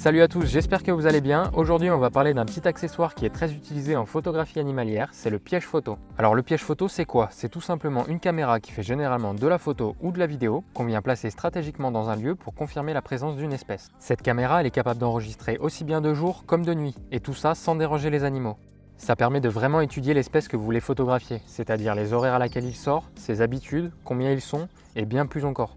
Salut à tous, j'espère que vous allez bien. Aujourd'hui on va parler d'un petit accessoire qui est très utilisé en photographie animalière, c'est le piège photo. Alors le piège photo c'est quoi? C'est tout simplement une caméra qui fait généralement de la photo ou de la vidéo qu'on vient placer stratégiquement dans un lieu pour confirmer la présence d'une espèce. Cette caméra elle est capable d'enregistrer aussi bien de jour comme de nuit, et tout ça sans déranger les animaux. Ça permet de vraiment étudier l'espèce que vous voulez photographier, c'est-à-dire les horaires à laquelle il sort, ses habitudes, combien ils sont, et bien plus encore.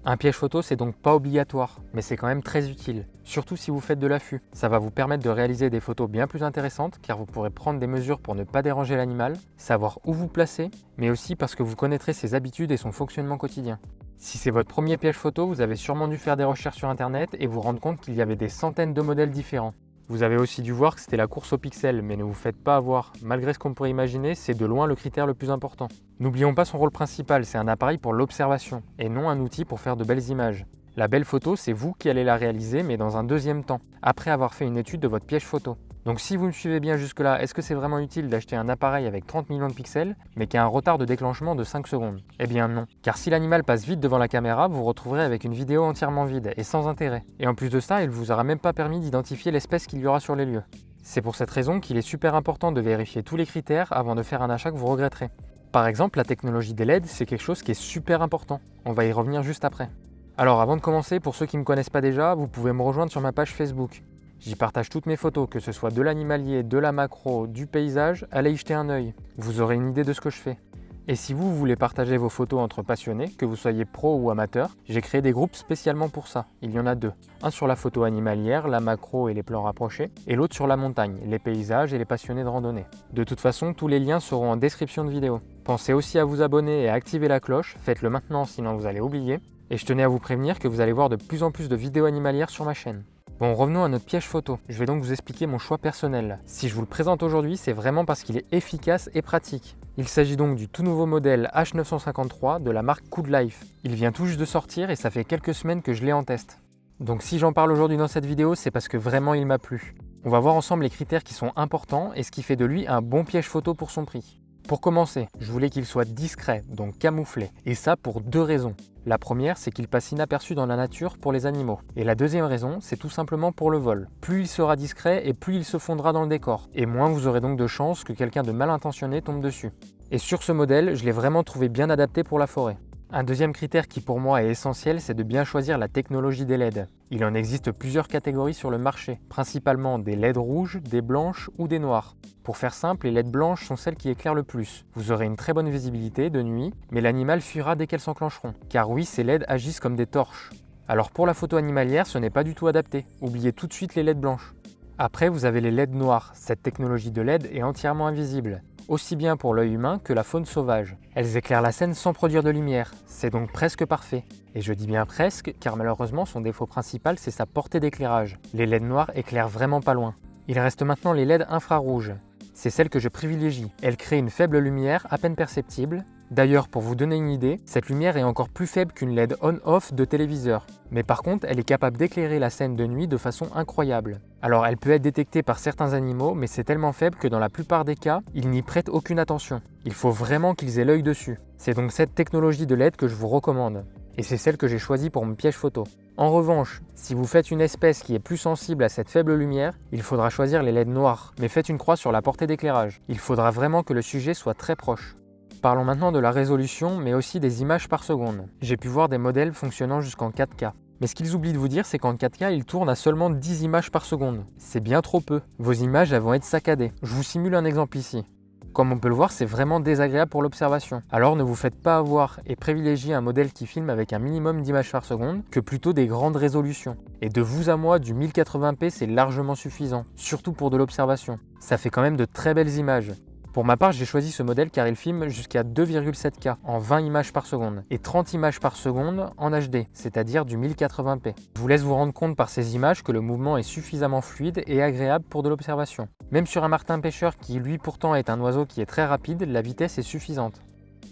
Un piège photo, c'est donc pas obligatoire, mais c'est quand même très utile, surtout si vous faites de l'affût. Ça va vous permettre de réaliser des photos bien plus intéressantes, car vous pourrez prendre des mesures pour ne pas déranger l'animal, savoir où vous placer, mais aussi parce que vous connaîtrez ses habitudes et son fonctionnement quotidien. Si c'est votre premier piège photo, vous avez sûrement dû faire des recherches sur internet et vous rendre compte qu'il y avait des centaines de modèles différents. Vous avez aussi dû voir que c'était la course aux pixels, mais ne vous faites pas avoir. Malgré ce qu'on pourrait imaginer, c'est de loin le critère le plus important. N'oublions pas son rôle principal, c'est un appareil pour l'observation, et non un outil pour faire de belles images. La belle photo, c'est vous qui allez la réaliser, mais dans un deuxième temps, après avoir fait une étude de votre piège photo. Donc si vous me suivez bien jusque-là, est-ce que c'est vraiment utile d'acheter un appareil avec 30 millions de pixels, mais qui a un retard de déclenchement de 5 secondes? Eh bien non, car si l'animal passe vite devant la caméra, vous vous retrouverez avec une vidéo entièrement vide et sans intérêt. Et en plus de ça, il ne vous aura même pas permis d'identifier l'espèce qu'il y aura sur les lieux. C'est pour cette raison qu'il est super important de vérifier tous les critères avant de faire un achat que vous regretterez. Par exemple, la technologie des LED, c'est quelque chose qui est super important. On va y revenir juste après. Alors avant de commencer, pour ceux qui ne me connaissent pas déjà, vous pouvez me rejoindre sur ma page Facebook. J'y partage toutes mes photos, que ce soit de l'animalier, de la macro, du paysage, allez y jeter un œil. Vous aurez une idée de ce que je fais. Et si vous voulez partager vos photos entre passionnés, que vous soyez pro ou amateur, j'ai créé des groupes spécialement pour ça. Il y en a deux. Un sur la photo animalière, la macro et les plans rapprochés, et l'autre sur la montagne, les paysages et les passionnés de randonnée. De toute façon, tous les liens seront en description de vidéo. Pensez aussi à vous abonner et à activer la cloche, faites-le maintenant sinon vous allez oublier. Et je tenais à vous prévenir que vous allez voir de plus en plus de vidéos animalières sur ma chaîne. Bon, revenons à notre piège photo. Je vais donc vous expliquer mon choix personnel. Si je vous le présente aujourd'hui, c'est vraiment parce qu'il est efficace et pratique. Il s'agit donc du tout nouveau modèle H953 de la marque Koodlife. Il vient tout juste de sortir et ça fait quelques semaines que je l'ai en test. Donc si j'en parle aujourd'hui dans cette vidéo, c'est parce que vraiment il m'a plu. On va voir ensemble les critères qui sont importants et ce qui fait de lui un bon piège photo pour son prix. Pour commencer, je voulais qu'il soit discret, donc camouflé, et ça pour deux raisons. La première, c'est qu'il passe inaperçu dans la nature pour les animaux. Et la deuxième raison, c'est tout simplement pour le vol. Plus il sera discret et plus il se fondra dans le décor. Et moins vous aurez donc de chances que quelqu'un de mal intentionné tombe dessus. Et sur ce modèle, je l'ai vraiment trouvé bien adapté pour la forêt. Un deuxième critère qui pour moi est essentiel, c'est de bien choisir la technologie des LED. Il en existe plusieurs catégories sur le marché, principalement des LED rouges, des blanches ou des noires. Pour faire simple, les LED blanches sont celles qui éclairent le plus. Vous aurez une très bonne visibilité de nuit, mais l'animal fuira dès qu'elles s'enclencheront. Car oui, ces LED agissent comme des torches. Alors pour la photo animalière, ce n'est pas du tout adapté. Oubliez tout de suite les LED blanches. Après, vous avez les LED noirs. Cette technologie de LED est entièrement invisible, aussi bien pour l'œil humain que la faune sauvage. Elles éclairent la scène sans produire de lumière, c'est donc presque parfait. Et je dis bien presque, car malheureusement son défaut principal c'est sa portée d'éclairage. Les LED noirs éclairent vraiment pas loin. Il reste maintenant les LED infrarouges. C'est celle que je privilégie. Elle crée une faible lumière à peine perceptible. D'ailleurs, pour vous donner une idée, cette lumière est encore plus faible qu'une LED on-off de téléviseur. Mais par contre, elle est capable d'éclairer la scène de nuit de façon incroyable. Alors elle peut être détectée par certains animaux, mais c'est tellement faible que dans la plupart des cas, ils n'y prêtent aucune attention. Il faut vraiment qu'ils aient l'œil dessus. C'est donc cette technologie de LED que je vous recommande. Et c'est celle que j'ai choisie pour mon piège photo. En revanche, si vous faites une espèce qui est plus sensible à cette faible lumière, il faudra choisir les LED noirs, mais faites une croix sur la portée d'éclairage. Il faudra vraiment que le sujet soit très proche. Parlons maintenant de la résolution, mais aussi des images par seconde. J'ai pu voir des modèles fonctionnant jusqu'en 4K. Mais ce qu'ils oublient de vous dire, c'est qu'en 4K, ils tournent à seulement 10 images par seconde. C'est bien trop peu. Vos images, elles vont être saccadées. Je vous simule un exemple ici. Comme on peut le voir, c'est vraiment désagréable pour l'observation. Alors ne vous faites pas avoir et privilégiez un modèle qui filme avec un minimum d'images par seconde que plutôt des grandes résolutions. Et de vous à moi, du 1080p, c'est largement suffisant, surtout pour de l'observation. Ça fait quand même de très belles images. Pour ma part, j'ai choisi ce modèle car il filme jusqu'à 2,7K en 20 images par seconde et 30 images par seconde en HD, c'est-à-dire du 1080p. Je vous laisse vous rendre compte par ces images que le mouvement est suffisamment fluide et agréable pour de l'observation. Même sur un martin pêcheur qui lui pourtant est un oiseau qui est très rapide, la vitesse est suffisante.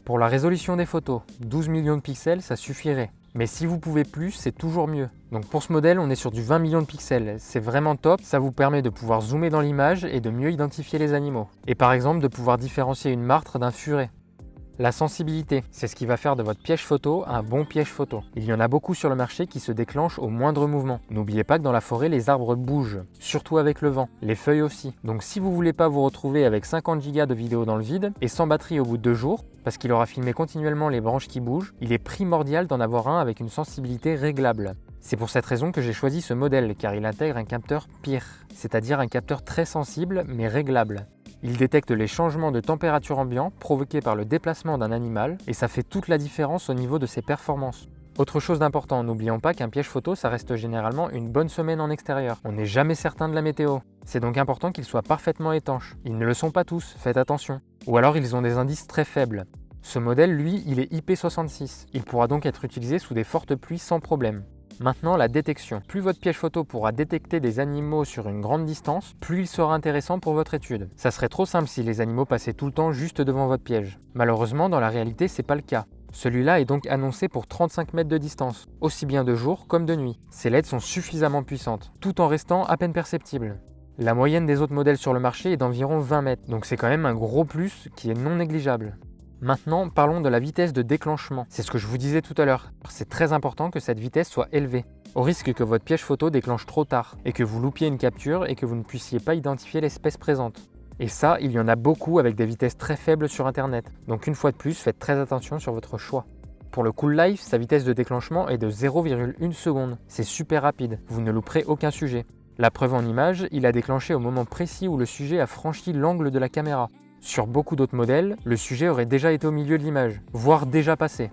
Pour la résolution des photos, 12 millions de pixels, ça suffirait. Mais si vous pouvez plus, c'est toujours mieux. Donc pour ce modèle, on est sur du 20 millions de pixels. C'est vraiment top, ça vous permet de pouvoir zoomer dans l'image et de mieux identifier les animaux. Et par exemple, de pouvoir différencier une martre d'un furet. La sensibilité, c'est ce qui va faire de votre piège photo un bon piège photo. Il y en a beaucoup sur le marché qui se déclenchent au moindre mouvement. N'oubliez pas que dans la forêt, les arbres bougent, surtout avec le vent, les feuilles aussi. Donc si vous voulez pas vous retrouver avec 50 Go de vidéo dans le vide et sans batterie au bout de 2 jours, parce qu'il aura filmé continuellement les branches qui bougent, il est primordial d'en avoir un avec une sensibilité réglable. C'est pour cette raison que j'ai choisi ce modèle, car il intègre un capteur PIR, c'est-à-dire un capteur très sensible mais réglable. Il détecte les changements de température ambiante provoqués par le déplacement d'un animal et ça fait toute la différence au niveau de ses performances. Autre chose d'important, n'oublions pas qu'un piège photo, ça reste généralement une bonne semaine en extérieur. On n'est jamais certain de la météo. C'est donc important qu'ils soient parfaitement étanches. Ils ne le sont pas tous, faites attention. Ou alors ils ont des indices très faibles. Ce modèle, lui, il est IP66. Il pourra donc être utilisé sous des fortes pluies sans problème. Maintenant, la détection. Plus votre piège photo pourra détecter des animaux sur une grande distance, plus il sera intéressant pour votre étude. Ça serait trop simple si les animaux passaient tout le temps juste devant votre piège. Malheureusement, dans la réalité, c'est pas le cas. Celui-là est donc annoncé pour 35 mètres de distance, aussi bien de jour comme de nuit. Ces LED sont suffisamment puissantes, tout en restant à peine perceptibles. La moyenne des autres modèles sur le marché est d'environ 20 mètres, donc c'est quand même un gros plus qui est non négligeable. Maintenant, parlons de la vitesse de déclenchement. C'est ce que je vous disais tout à l'heure. C'est très important que cette vitesse soit élevée, au risque que votre piège photo déclenche trop tard, et que vous loupiez une capture et que vous ne puissiez pas identifier l'espèce présente. Et ça, il y en a beaucoup avec des vitesses très faibles sur internet. Donc une fois de plus, faites très attention sur votre choix. Pour le Cool Life, sa vitesse de déclenchement est de 0,1 seconde. C'est super rapide, vous ne louperez aucun sujet. La preuve en image, il a déclenché au moment précis où le sujet a franchi l'angle de la caméra. Sur beaucoup d'autres modèles, le sujet aurait déjà été au milieu de l'image, voire déjà passé.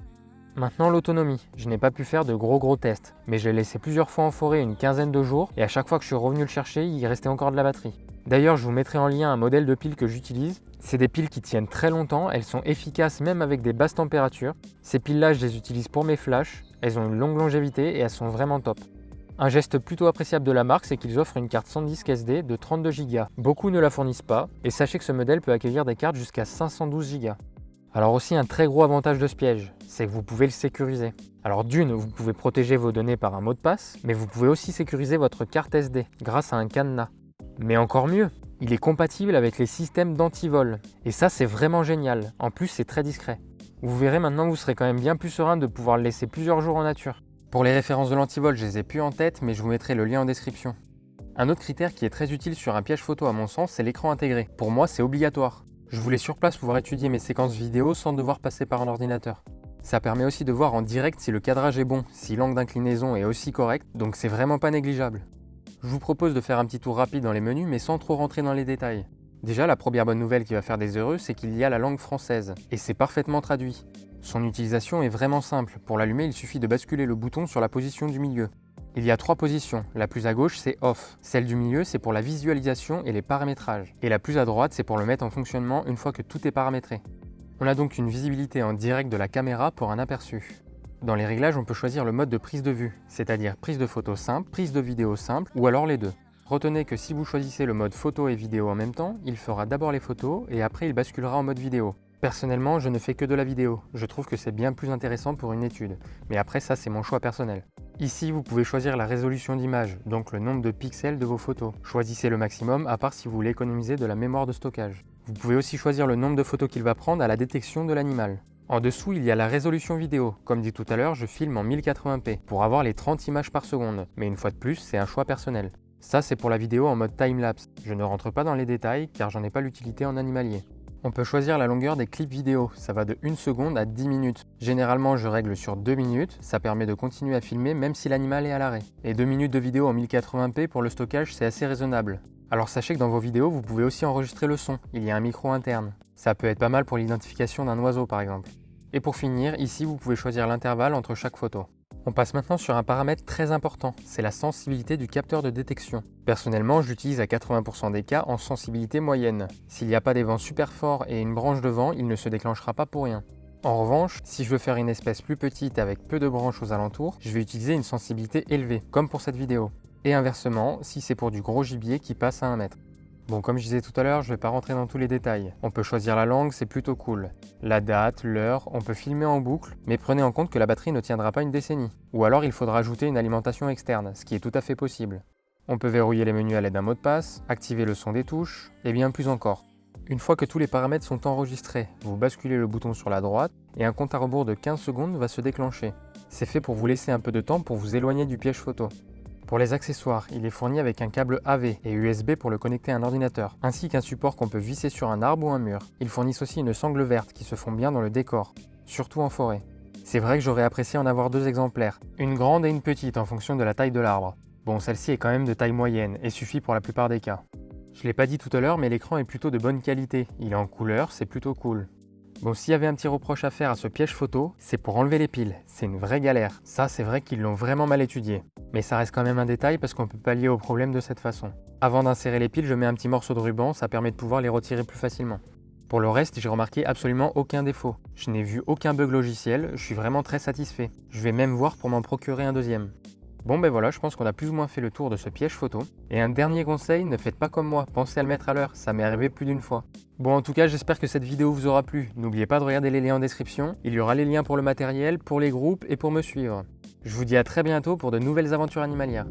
Maintenant l'autonomie, je n'ai pas pu faire de gros tests, mais je l'ai laissé plusieurs fois en forêt une quinzaine de jours et à chaque fois que je suis revenu le chercher, il restait encore de la batterie. D'ailleurs, je vous mettrai en lien un modèle de pile que j'utilise. C'est des piles qui tiennent très longtemps, elles sont efficaces même avec des basses températures. Ces piles-là, je les utilise pour mes flashs, elles ont une longue longévité et elles sont vraiment top. Un geste plutôt appréciable de la marque, c'est qu'ils offrent une carte SanDisk SD de 32 Go. Beaucoup ne la fournissent pas, et sachez que ce modèle peut accueillir des cartes jusqu'à 512 Go. Alors aussi un très gros avantage de ce piège, c'est que vous pouvez le sécuriser. Alors d'une, vous pouvez protéger vos données par un mot de passe, mais vous pouvez aussi sécuriser votre carte SD grâce à un cadenas. Mais encore mieux, il est compatible avec les systèmes d'antivol. Et ça, c'est vraiment génial. En plus, c'est très discret. Vous verrez maintenant que vous serez quand même bien plus serein de pouvoir le laisser plusieurs jours en nature. Pour les références de l'antivol, je les ai plus en tête, mais je vous mettrai le lien en description. Un autre critère qui est très utile sur un piège photo à mon sens, c'est l'écran intégré. Pour moi, c'est obligatoire. Je voulais sur place pouvoir étudier mes séquences vidéo sans devoir passer par un ordinateur. Ça permet aussi de voir en direct si le cadrage est bon, si l'angle d'inclinaison est aussi correct, donc c'est vraiment pas négligeable. Je vous propose de faire un petit tour rapide dans les menus, mais sans trop rentrer dans les détails. Déjà, la première bonne nouvelle qui va faire des heureux, c'est qu'il y a la langue française, et c'est parfaitement traduit. Son utilisation est vraiment simple. Pour l'allumer, il suffit de basculer le bouton sur la position du milieu. Il y a 3 positions. La plus à gauche, c'est Off. Celle du milieu, c'est pour la visualisation et les paramétrages. Et la plus à droite, c'est pour le mettre en fonctionnement une fois que tout est paramétré. On a donc une visibilité en direct de la caméra pour un aperçu. Dans les réglages, on peut choisir le mode de prise de vue, c'est-à-dire prise de photo simple, prise de vidéo simple, ou alors les deux. Retenez que si vous choisissez le mode photo et vidéo en même temps, il fera d'abord les photos et après il basculera en mode vidéo. Personnellement, je ne fais que de la vidéo. Je trouve que c'est bien plus intéressant pour une étude. Mais après ça, c'est mon choix personnel. Ici, vous pouvez choisir la résolution d'image, donc le nombre de pixels de vos photos. Choisissez le maximum, à part si vous voulez économiser de la mémoire de stockage. Vous pouvez aussi choisir le nombre de photos qu'il va prendre à la détection de l'animal. En dessous, il y a la résolution vidéo. Comme dit tout à l'heure, je filme en 1080p pour avoir les 30 images par seconde. Mais une fois de plus, c'est un choix personnel. Ça, c'est pour la vidéo en mode time-lapse. Je ne rentre pas dans les détails car j'en ai pas l'utilité en animalier. On peut choisir la longueur des clips vidéo, ça va de 1 seconde à 10 minutes. Généralement, je règle sur 2 minutes, ça permet de continuer à filmer même si l'animal est à l'arrêt. Et 2 minutes de vidéo en 1080p pour le stockage, c'est assez raisonnable. Alors sachez que dans vos vidéos, vous pouvez aussi enregistrer le son, il y a un micro interne. Ça peut être pas mal pour l'identification d'un oiseau par exemple. Et pour finir, ici vous pouvez choisir l'intervalle entre chaque photo. On passe maintenant sur un paramètre très important, c'est la sensibilité du capteur de détection. Personnellement, j'utilise à 80% des cas en sensibilité moyenne. S'il n'y a pas des vents super forts et une branche de vent, il ne se déclenchera pas pour rien. En revanche, si je veux faire une espèce plus petite avec peu de branches aux alentours, je vais utiliser une sensibilité élevée, comme pour cette vidéo. Et inversement, si c'est pour du gros gibier qui passe à 1 mètre. Bon, comme je disais tout à l'heure, je ne vais pas rentrer dans tous les détails. On peut choisir la langue, c'est plutôt cool. La date, l'heure, on peut filmer en boucle, mais prenez en compte que la batterie ne tiendra pas une décennie. Ou alors il faudra ajouter une alimentation externe, ce qui est tout à fait possible. On peut verrouiller les menus à l'aide d'un mot de passe, activer le son des touches, et bien plus encore. Une fois que tous les paramètres sont enregistrés, vous basculez le bouton sur la droite et un compte à rebours de 15 secondes va se déclencher. C'est fait pour vous laisser un peu de temps pour vous éloigner du piège photo. Pour les accessoires, il est fourni avec un câble AV et USB pour le connecter à un ordinateur, ainsi qu'un support qu'on peut visser sur un arbre ou un mur. Ils fournissent aussi une sangle verte qui se fond bien dans le décor, surtout en forêt. C'est vrai que j'aurais apprécié en avoir 2 exemplaires, une grande et une petite en fonction de la taille de l'arbre. Bon, celle-ci est quand même de taille moyenne et suffit pour la plupart des cas. Je ne l'ai pas dit tout à l'heure, mais l'écran est plutôt de bonne qualité. Il est en couleur, c'est plutôt cool. Bon, s'il y avait un petit reproche à faire à ce piège photo, c'est pour enlever les piles. C'est une vraie galère. Ça, c'est vrai qu'ils l'ont vraiment mal étudié. Mais ça reste quand même un détail parce qu'on peut pallier au problème de cette façon. Avant d'insérer les piles, je mets un petit morceau de ruban, ça permet de pouvoir les retirer plus facilement. Pour le reste, j'ai remarqué absolument aucun défaut. Je n'ai vu aucun bug logiciel, je suis vraiment très satisfait. Je vais même voir pour m'en procurer un deuxième. Bon ben voilà, je pense qu'on a plus ou moins fait le tour de ce piège photo. Et un dernier conseil, ne faites pas comme moi, pensez à le mettre à l'heure, ça m'est arrivé plus d'une fois. Bon, en tout cas, j'espère que cette vidéo vous aura plu. N'oubliez pas de regarder les liens en description, il y aura les liens pour le matériel, pour les groupes et pour me suivre. Je vous dis à très bientôt pour de nouvelles aventures animalières.